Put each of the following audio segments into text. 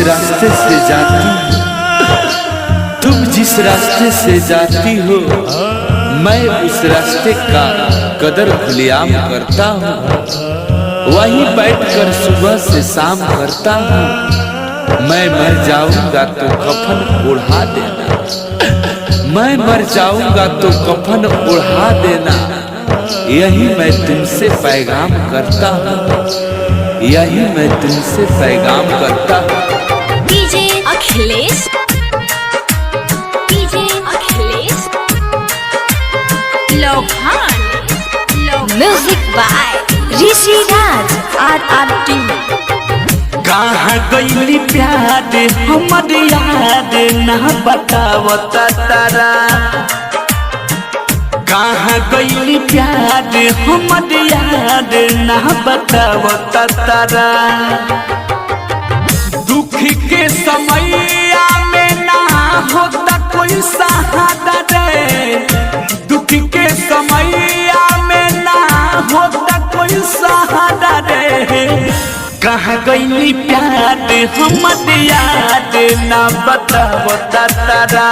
रास्ते से जाती हो, तुम जिस रास्ते से जाती हो, मैं उस रास्ते का कदर खुलेआम करता हूँ। वहीं बैठकर सुबह से शाम करता हूँ। मैं मर जाऊंगा तो कफन ओढ़ा देना, मैं मर जाऊंगा तो कफन ओढ़ा देना। यही मैं तुमसे पैगाम करता हूँ, यही मैं तुमसे पैगाम करता हूँ। DJ Akhilesh, DJ Akhilesh Lohan, music by Rishi Raj RRT। कहाँ गईली प्यार हमर याद ना बतावता तारा, कहाँ गईली प्यार हमर याद ना बतावता तारा। दुख के समैया में ना होता कोई सहारा रे, दुख के समैया में ना होता कोई सहारा रे। कहाँ गईली प्यार हमर याद ना बतावता तारा,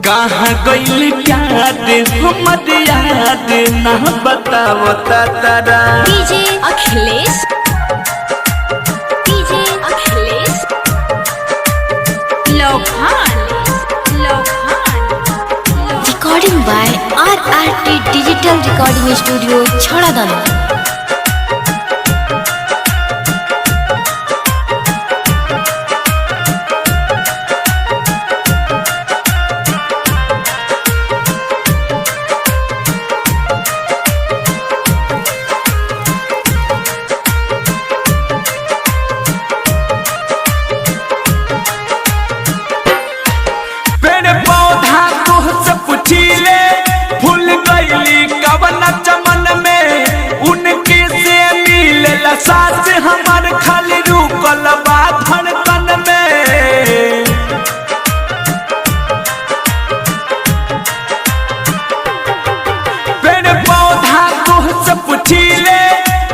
कहाँ गईली प्यार हमर याद ना बतावता तारा। DJ Akhilesh, DJ Akhilesh Lohan, recording by RRT digital recording studio छड़ादाना। सास हमार खाली रुकल बा धड़कन में, पेड़ पौधा तुहसे पूछिले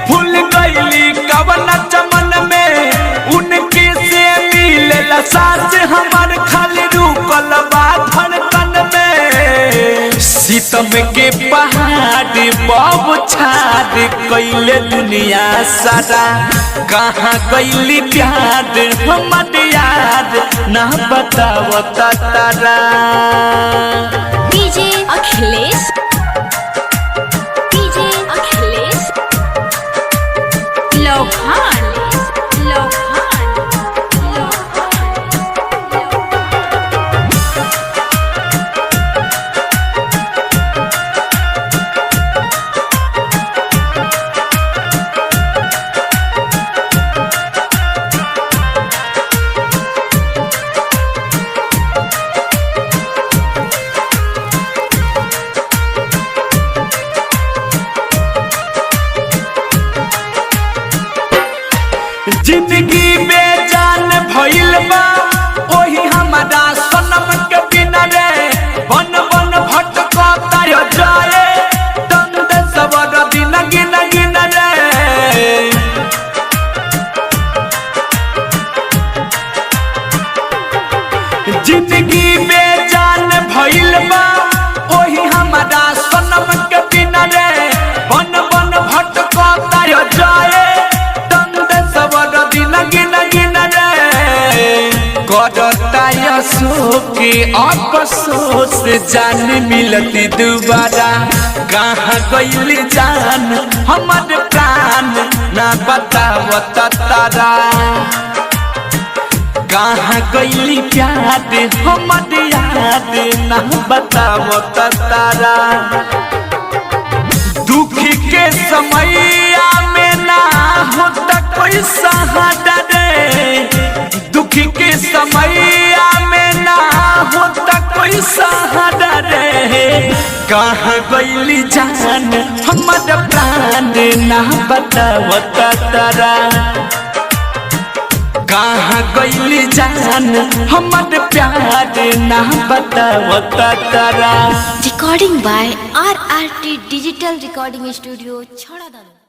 फूल गईली कवन चमन में। उनके से मिलेला सास हमार खाली रुकल बा धड़कन में। सीतम के पहाड़ बब छाड़ कैले दुनिया सारा, कहाँ गईली प्यार हमर याद ना बतावता तारा। डीजे अखिलेश, डीजे अखिलेश लोहान, जिंदगी बेजान भइल बा ओही हमारा सनम के बिना रे। बन बन भटकता जाए दंद सबर दिन गिन गिन रे। जिंदगी बेजान भइल बा ओही हमारा सनम के बिना रे। बन बन भटकता जाए के अफसोस जान मिलती दोबारा। कहाँ गईली जान हमर प्राण ना बतावता तारा, कहाँ गईली प्यार हमर याद ना बतावता तारा। दुख के समैया में ना होता कोई सहारा रे, दुख के समैया में ना होता कोई सहारा रे। कहाँ गईली जान हमर प्राण ना बतावता तारा, कहाँ गईली जान हमर प्यार ना बतावता तारा। Recording by RRT digital recording studio छड़ादाना।